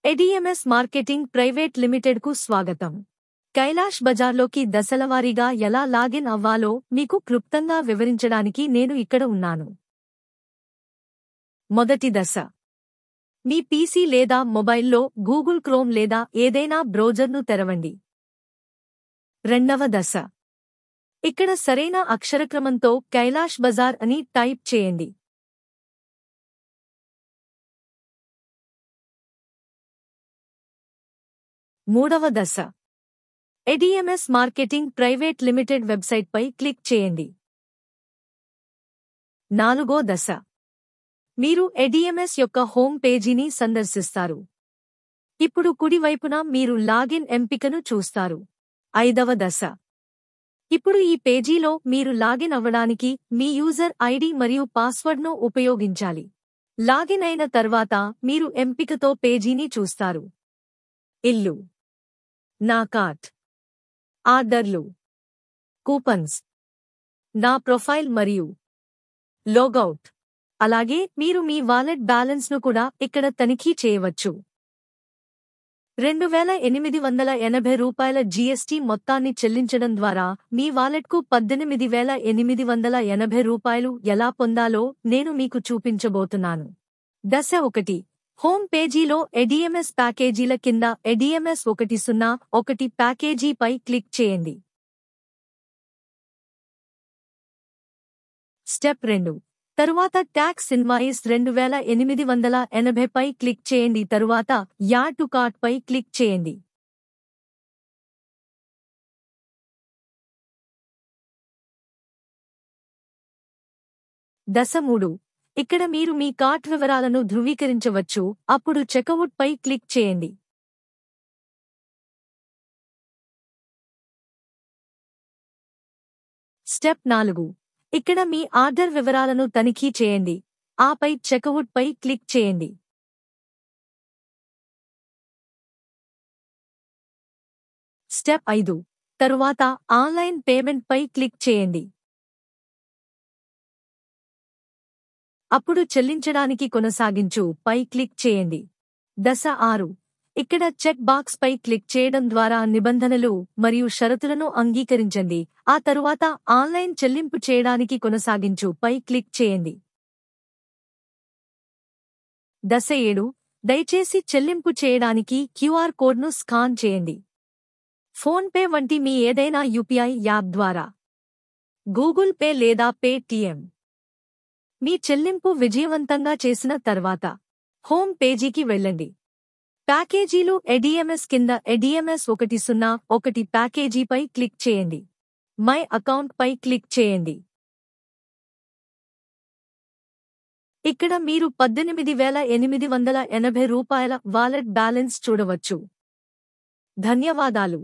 ఎడిఎంఎస్ marketing private లిమిటెడ్కు స్వాగతం. కైలాష్ బజార్లోకి దశలవారీగా ఎలా లాగిన్ అవ్వాలో మీకు క్లుప్తంగా వివరించడానికి నేను ఇక్కడ ఉన్నాను. మొదటి దశ, మీ పీసీ లేదా మొబైల్లో గూగుల్ క్రోమ్ లేదా ఏదైనా బ్రౌజర్ను తెరవండి. రెండవ దశ, ఇక్కడ సరైన అక్షరక్రమంతో కైలాష్ బజార్ అని టైప్ చేయండి. మూడవ దశ, ఎడిఎంఎస్ మార్కెటింగ్ ప్రైవేట్ లిమిటెడ్ వెబ్సైట్పై క్లిక్ చేయండి. నాలుగో దశ, మీరు ఎడిఎంఎస్ యొక్క హోమ్ పేజీని సందర్శిస్తారు. ఇప్పుడు కుడివైపున మీరు లాగిన్ ఎంపికను చూస్తారు. ఐదవ దశ, ఇప్పుడు ఈ పేజీలో మీరు లాగిన్ అవ్వడానికి మీ యూజర్ ఐడి మరియు పాస్వర్డ్ను ఉపయోగించాలి. లాగిన్ అయిన తర్వాత మీరు ఎంపికతో పేజీని చూస్తారు. ఇల్లు, నా కార్ట్, ఆర్డర్లు, కూపన్స్, నా ప్రొఫైల్ మరియు లోగౌట్. అలాగే మీరు మీ వాలెట్ బ్యాలెన్స్ను కూడా ఇక్కడ తనిఖీ చేయవచ్చు. 2880 రూపాయల జీఎస్టీ మొత్తాన్ని చెల్లించడం ద్వారా మీ వాలెట్కు 18,880 రూపాయలు ఎలా పొందాలో నేను మీకు చూపించబోతున్నాను. దశ 1, హోమ్ పేజీలో ఎడిఎంఎస్ ప్యాకేజీల కింద ఎడిఎంఎస్ 101 ప్యాకేజీపై క్లిక్ చేయండి. స్టెప్ 2, తరువాత ట్యాక్స్ ఇన్వాయిస్ 2880 పై క్లిక్ చేయండి. తరువాత యాడ్ టు కార్ట్ పై క్లిక్ చేయండి. దశ 3, ఇక్కడ మీరు మీ కార్ట్ వివరాలను ధృవీకరించవచ్చు. అప్పుడు చెక్అవుట్ పై క్లిక్ చేయండి. స్టెప్ 4, ఇక్కడ మీ ఆర్డర్ వివరాలను తనిఖీ చేయండి. ఆపై చెక్అవుట్ పై క్లిక్ చేయండి. స్టెప్ 5, తరువాత ఆన్లైన్ పేమెంట్ పై క్లిక్ చేయండి. అప్పుడు చెల్లించడానికి కొనసాగించు పై క్లిక్ చేయండి. దశ 6, ఇక్కడ చెక్ బాక్స్ పై క్లిక్ చేయడం ద్వారా నిబంధనలు మరియు షరతులను అంగీకరించండి. ఆ తరువాత ఆన్లైన్ చెల్లింపు చేయడానికి కొనసాగించు పై క్లిక్ చేయండి. దశ 7, దయచేసి చెల్లింపు చేయడానికి క్యూఆర్ కోడ్ను స్కాన్ చేయండి. ఫోన్పే వంటి మీ ఏదైనా యూపీఐ యాప్ ద్వారా, గూగుల్ పే లేదా పేటీఎం. మీ చెల్లింపు విజయవంతంగా చేసిన తర్వాత హోమ్ పేజీకి వెళ్ళండి. ప్యాకేజీలు ఎడిఎంఎస్ కింద ఎడిఎంఎస్ 101 ప్యాకేజీపై క్లిక్ చేయండి. మై అకౌంట్ పై క్లిక్ చేయండి. ఇక్కడ మీరు 18,880 రూపాయల వాలెట్ బ్యాలెన్స్ చూడవచ్చు. ధన్యవాదాలు.